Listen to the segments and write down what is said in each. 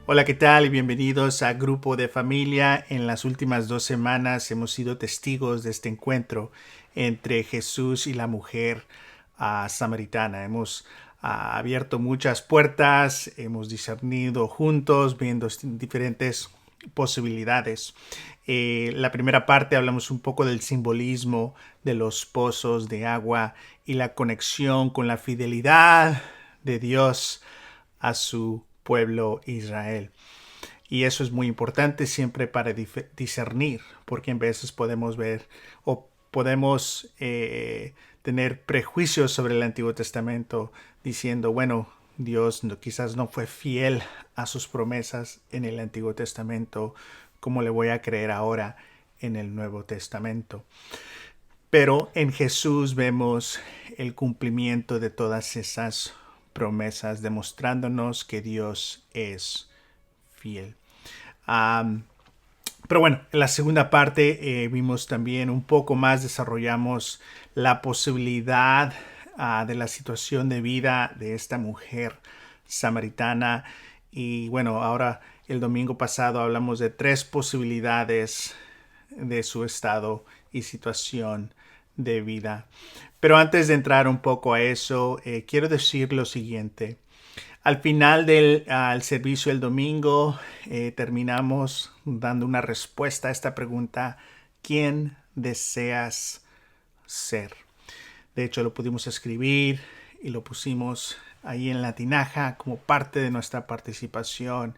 Hola, ¿qué tal? Y bienvenidos a Grupo de Familia. En las últimas 2 semanas hemos sido testigos de este encuentro entre Jesús y la mujer samaritana. Hemos abierto muchas puertas, hemos discernido juntos, viendo diferentes posibilidades. La primera parte hablamos un poco del simbolismo de los pozos de agua y la conexión con la fidelidad de Dios a su pueblo Israel. Y eso es muy importante siempre para discernir, porque en veces podemos ver o podemos tener prejuicios sobre el Antiguo Testamento diciendo, bueno, Dios quizás no fue fiel a sus promesas en el Antiguo Testamento, ¿cómo le voy a creer ahora en el Nuevo Testamento? Pero en Jesús vemos el cumplimiento de todas esas promesas, demostrándonos que Dios es fiel. Um, pero bueno, en la segunda parte vimos también un poco más, desarrollamos la posibilidad de la situación de vida de esta mujer samaritana. Y bueno, ahora el domingo pasado hablamos de 3 posibilidades de su estado y situación de vida. Pero antes de entrar un poco a eso, quiero decir lo siguiente. Al final del servicio el domingo terminamos dando una respuesta a esta pregunta: ¿quién deseas ser? De hecho, lo pudimos escribir y lo pusimos ahí en la tinaja como parte de nuestra participación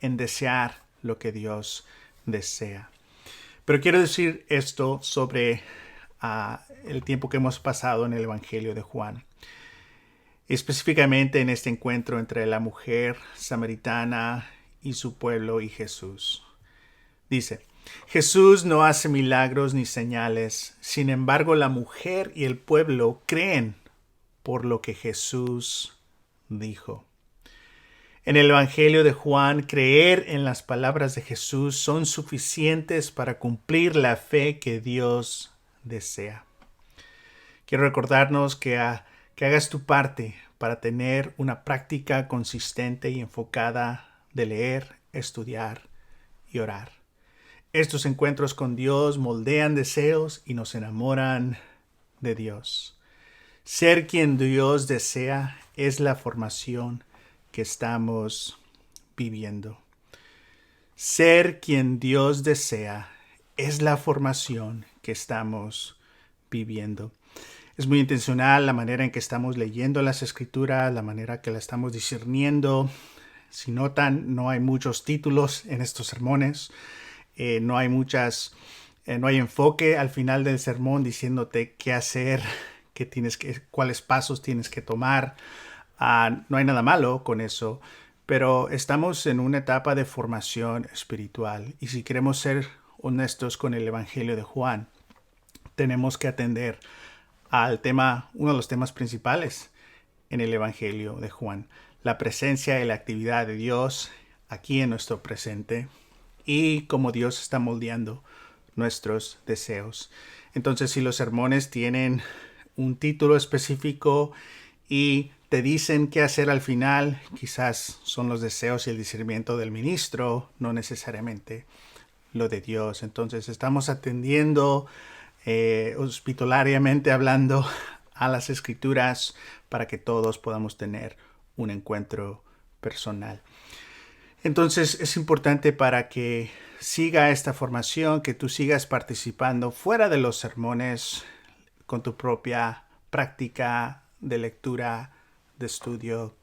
en desear lo que Dios desea. Pero quiero decir esto sobre el tiempo que hemos pasado en el Evangelio de Juan. Específicamente en este encuentro entre la mujer samaritana y su pueblo y Jesús. Dice, Jesús no hace milagros ni señales, sin embargo la mujer y el pueblo creen por lo que Jesús dijo. En el Evangelio de Juan, creer en las palabras de Jesús son suficientes para cumplir la fe que Dios desea. Quiero recordarnos que hagas tu parte para tener una práctica consistente y enfocada de leer, estudiar y orar. Estos encuentros con Dios moldean deseos y nos enamoran de Dios. Ser quien Dios desea es la formación que estamos viviendo. Ser quien Dios desea es la formación que estamos viviendo. Es muy intencional la manera en que estamos leyendo las escrituras, la manera que la estamos discerniendo. Si notan, no hay muchos títulos en estos sermones. No hay enfoque al final del sermón diciéndote qué hacer, cuáles pasos tienes que tomar. No hay nada malo con eso, pero estamos en una etapa de formación espiritual. Y si queremos ser honestos con el Evangelio de Juan, tenemos que atender al tema, uno de los temas principales en el Evangelio de Juan: la presencia y la actividad de Dios aquí en nuestro presente y cómo Dios está moldeando nuestros deseos. Entonces, si los sermones tienen un título específico y te dicen qué hacer al final, quizás son los deseos y el discernimiento del ministro, no necesariamente lo de Dios. Entonces, estamos atendiendo hospitalariamente hablando a las escrituras para que todos podamos tener un encuentro personal. Entonces es importante para que siga esta formación, que tú sigas participando fuera de los sermones con tu propia práctica de lectura, de estudio,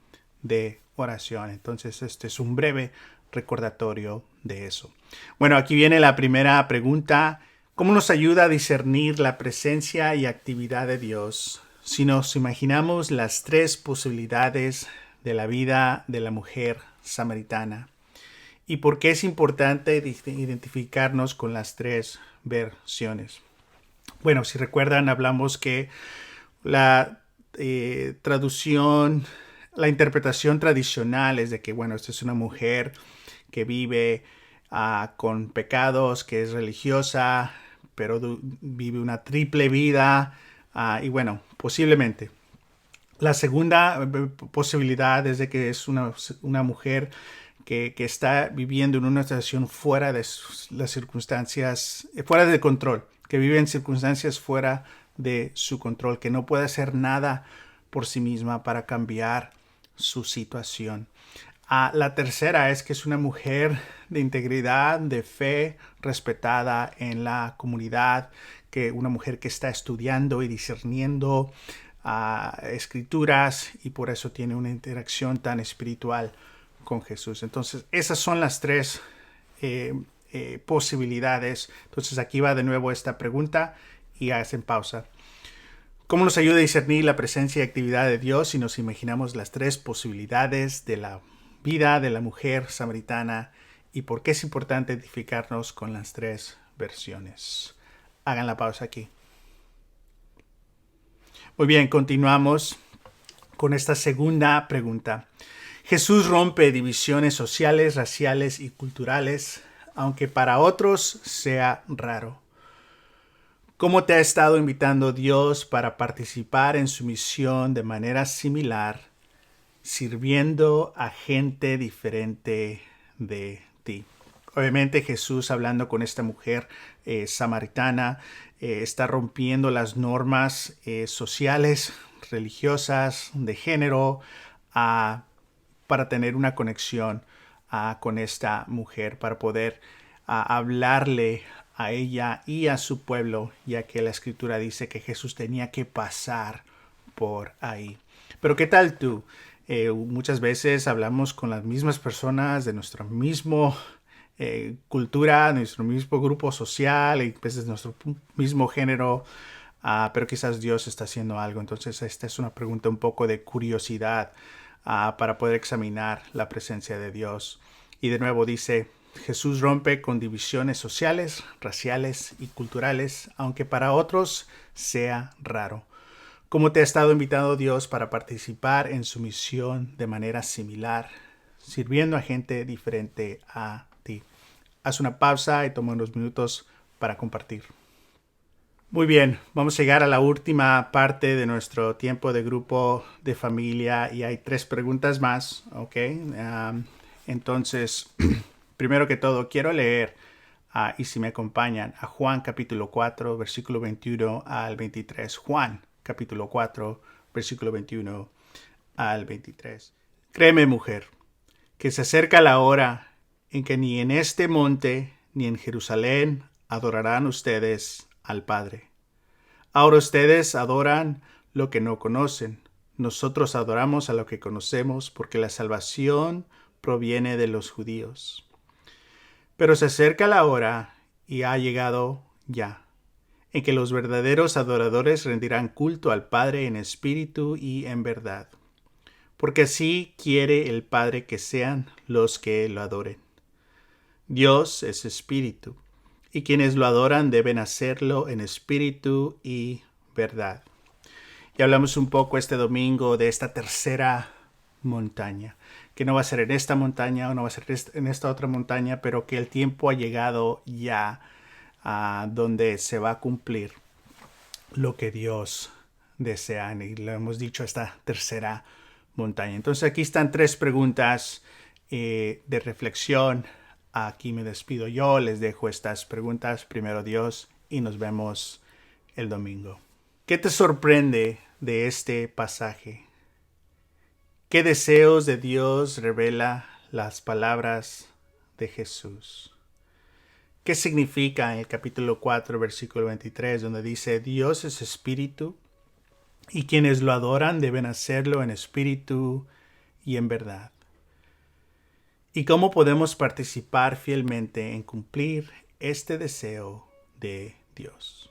de oración. Entonces este es un breve recordatorio de eso. Bueno, aquí viene la primera pregunta. ¿Cómo nos ayuda a discernir la presencia y actividad de Dios si nos imaginamos las 3 posibilidades de la vida de la mujer samaritana? ¿Y por qué es importante identificarnos con las 3 versiones? Bueno, si recuerdan, hablamos que la la interpretación tradicional es de que, bueno, esta es una mujer que vive con pecados, que es religiosa, pero vive una triple vida. Y bueno, posiblemente. La segunda posibilidad es de que es una mujer que está viviendo en una situación fuera de las circunstancias, fuera de control, que vive en circunstancias fuera de su control, que no puede hacer nada por sí misma para cambiar su situación. La tercera es que es una mujer de integridad, de fe, respetada en la comunidad, que una mujer que está estudiando y discerniendo escrituras y por eso tiene una interacción tan espiritual con Jesús. Entonces, esas son las tres posibilidades. Entonces, aquí va de nuevo esta pregunta y hacen pausa. ¿Cómo nos ayuda a discernir la presencia y actividad de Dios si nos imaginamos las tres posibilidades de la vida de la mujer samaritana y por qué es importante identificarnos con las tres versiones? Hagan la pausa aquí. Muy bien, continuamos con esta segunda pregunta. Jesús rompe divisiones sociales, raciales y culturales, aunque para otros sea raro. ¿Cómo te ha estado invitando Dios para participar en su misión de manera similar, sirviendo a gente diferente de ti? Obviamente Jesús, hablando con esta mujer samaritana, está rompiendo las normas sociales, religiosas, de género, para tener una conexión con esta mujer, para poder hablarle a ella y a su pueblo, ya que la escritura dice que Jesús tenía que pasar por ahí. Pero ¿qué tal tú? Muchas veces hablamos con las mismas personas de nuestro mismo cultura, nuestro mismo grupo social y pues de nuestro mismo género, pero quizás Dios está haciendo algo. Entonces esta es una pregunta un poco de curiosidad para poder examinar la presencia de Dios. Y de nuevo dice, Jesús rompe con divisiones sociales, raciales y culturales, aunque para otros sea raro. ¿Cómo te ha estado invitando Dios para participar en su misión de manera similar, sirviendo a gente diferente a ti? Haz una pausa y toma unos minutos para compartir. Muy bien, vamos a llegar a la última parte de nuestro tiempo de grupo de familia y hay 3 preguntas más, ¿ok? Entonces, primero que todo, quiero leer, y si me acompañan, a Juan capítulo 4, versículo 21 al 23. Juan capítulo 4, versículo 21 al 23. Créeme, mujer, que se acerca la hora en que ni en este monte ni en Jerusalén adorarán ustedes al Padre. Ahora ustedes adoran lo que no conocen. Nosotros adoramos a lo que conocemos porque la salvación proviene de los judíos. Pero se acerca la hora, y ha llegado ya, en que los verdaderos adoradores rendirán culto al Padre en espíritu y en verdad. Porque así quiere el Padre que sean los que lo adoren. Dios es espíritu, y quienes lo adoran deben hacerlo en espíritu y verdad. Y hablamos un poco este domingo de esta tercera montaña, que no va a ser en esta montaña o no va a ser en esta otra montaña, pero que el tiempo ha llegado ya donde se va a cumplir lo que Dios desea. Y lo hemos dicho, esta tercera montaña. Entonces aquí están 3 preguntas de reflexión. Aquí me despido yo, les dejo estas preguntas. Primero Dios y nos vemos el domingo. ¿Qué te sorprende de este pasaje? ¿Qué deseos de Dios revela las palabras de Jesús? ¿Qué significa en el capítulo 4, versículo 23, donde dice, Dios es espíritu y quienes lo adoran deben hacerlo en espíritu y en verdad? ¿Y cómo podemos participar fielmente en cumplir este deseo de Dios?